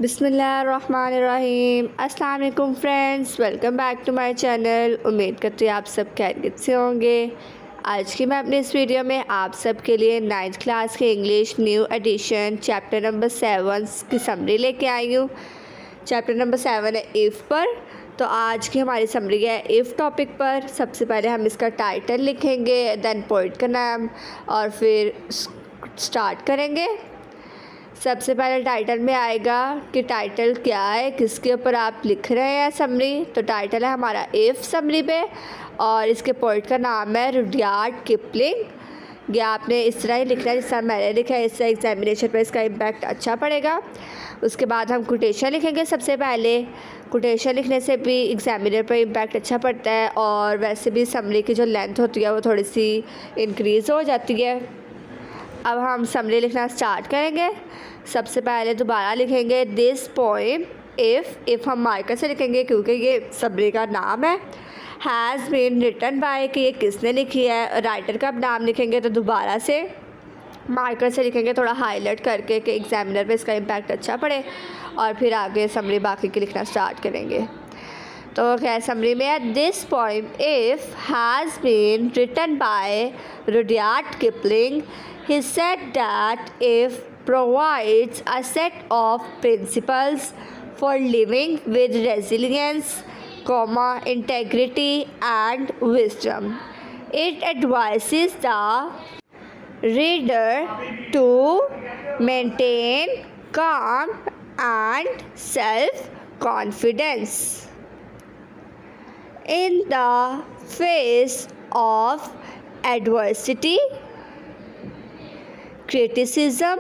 बिस्मिल्लाहिर्रहमानिर्रहीम। अस्सलाम वालेकुम friends, welcome back to my channel. उम्मीद करती हूँ आप सब खैरियत से होंगे। आज की मैं अपनी इस वीडियो में आप सब के लिए 9th क्लास के English new edition chapter number 7 की समरी लेके आई हूँ। चैप्टर नंबर 7 है इफ़ पर। तो आज की हमारी समरी है इफ़ टॉपिक पर। सबसे पहले हम इसका टाइटल लिखेंगे, देन पोइट का नाम और फिर स्टार्ट करेंगे। सबसे पहले टाइटल में आएगा कि टाइटल क्या है, किसके ऊपर आप लिख रहे हैं समरी। तो टाइटल है हमारा इफ़ समरी पे और इसके पोइट का नाम है रुडयार्ड किपलिंग। ये आपने इस तरह ही लिखना है जिस तरह मैंने लिखा है, इससे एग्जामिनेशन पर इसका इम्पैक्ट अच्छा पड़ेगा। उसके बाद हम कोटेशन लिखेंगे। सबसे पहले कोटेशन लिखने से भी एग्जामिनर पर इम्पैक्ट अच्छा पड़ता है और वैसे भी समरी की जो लेंथ होती है वो थोड़ी सी इंक्रीज़ हो जाती है। अब हम समरी लिखना स्टार्ट करेंगे। सबसे पहले दोबारा लिखेंगे दिस पोएम इफ़ हम मार्कर से लिखेंगे क्योंकि ये समरी का नाम है। हैज़ बीन रिटन बाय कि ये किसने लिखी है। राइटर का नाम लिखेंगे तो दोबारा से मार्कर से लिखेंगे, थोड़ा हाईलाइट करके कि एग्जामिनर पे इसका इम्पैक्ट अच्छा पड़े और फिर आगे समरी बाकी की लिखना स्टार्ट करेंगे। तो क्या समरी में है, this poem if has been written by Rudyard Kipling. He said that if provides a set of principles for living with resilience, integrity and wisdom. It advises the reader to maintain calm and self-confidence in the face of adversity, criticism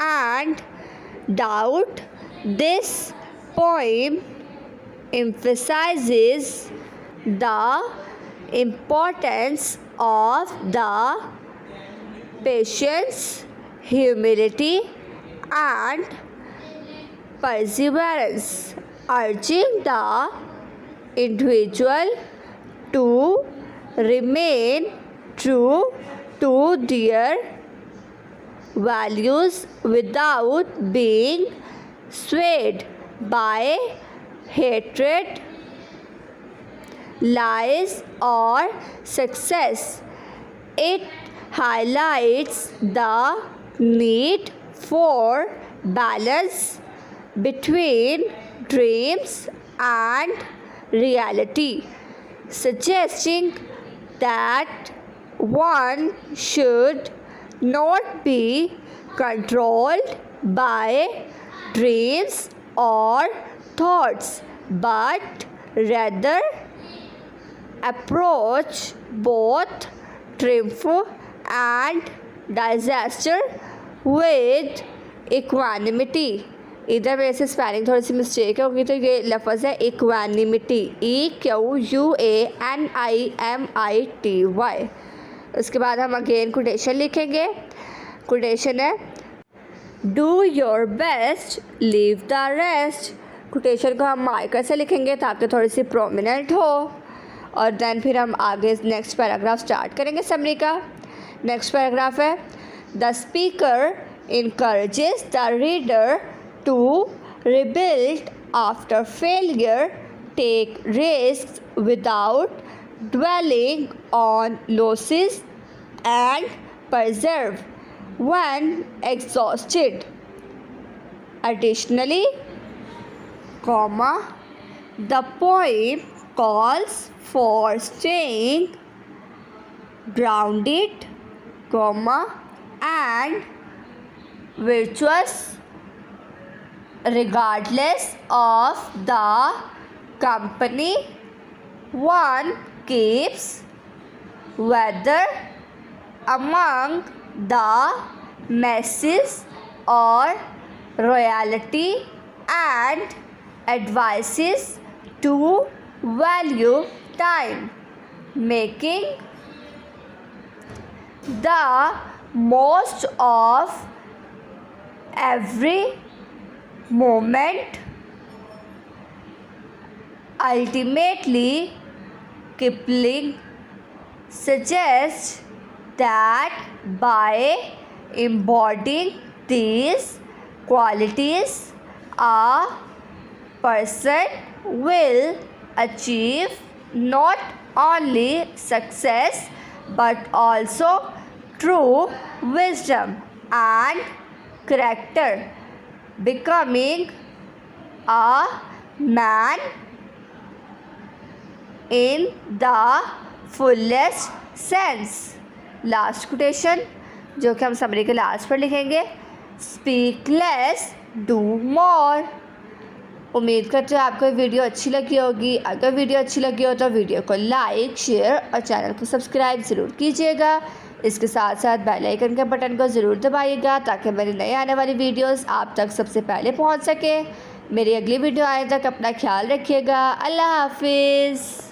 and doubt. This poem emphasizes the importance of the patience, humility and perseverance, urging the individual to remain true to their values without being swayed by hatred, lies or success. It highlights the need for balance between dreams and reality, suggesting that one should not be controlled by dreams or thoughts, but rather approach both triumph and disaster with equanimity. इधर मेरे से spelling थोड़ी सी mistake होगी, तो ये लफ्ज़ है equanimity, EQUANIMITY। उसके बाद हम अगेन कोटेशन लिखेंगे। कोटेशन है do your best leave the rest. Quotation को हम मार्कर से लिखेंगे ताकि थोड़ी सी प्रोमिनेंट हो और देन फिर हम आगे नेक्स्ट पैराग्राफ स्टार्ट करेंगे समरी का। नेक्स्ट पैराग्राफ है the speaker encourages the reader to rebuild after failure, take risk without dwelling on losses and persevere when exhausted. Additionally, the poem calls for staying grounded, and virtuous regardless of the company one keeps, whether among the masses or royalty, and advises to value time, making the most of every moment. Ultimately, Kipling suggests that by embodying these qualities, A person will achieve not only success but also true wisdom and character, becoming a man in the fullest sense. Last quotation जो कि हम summary के last पर लिखेंगे, speak less do more. उम्मीद करते हो आपको वीडियो अच्छी लगी होगी। अगर वीडियो अच्छी लगी हो तो वीडियो को लाइक, शेयर और चैनल को सब्सक्राइब ज़रूर कीजिएगा। इसके साथ साथ बेल आइकन के बटन को ज़रूर दबाइएगा ताकि मेरी नई आने वाली वीडियोस आप तक सबसे पहले पहुंच सके। मेरी अगली वीडियो आने तक अपना ख्याल रखिएगा। अल्लाह हाफिज़।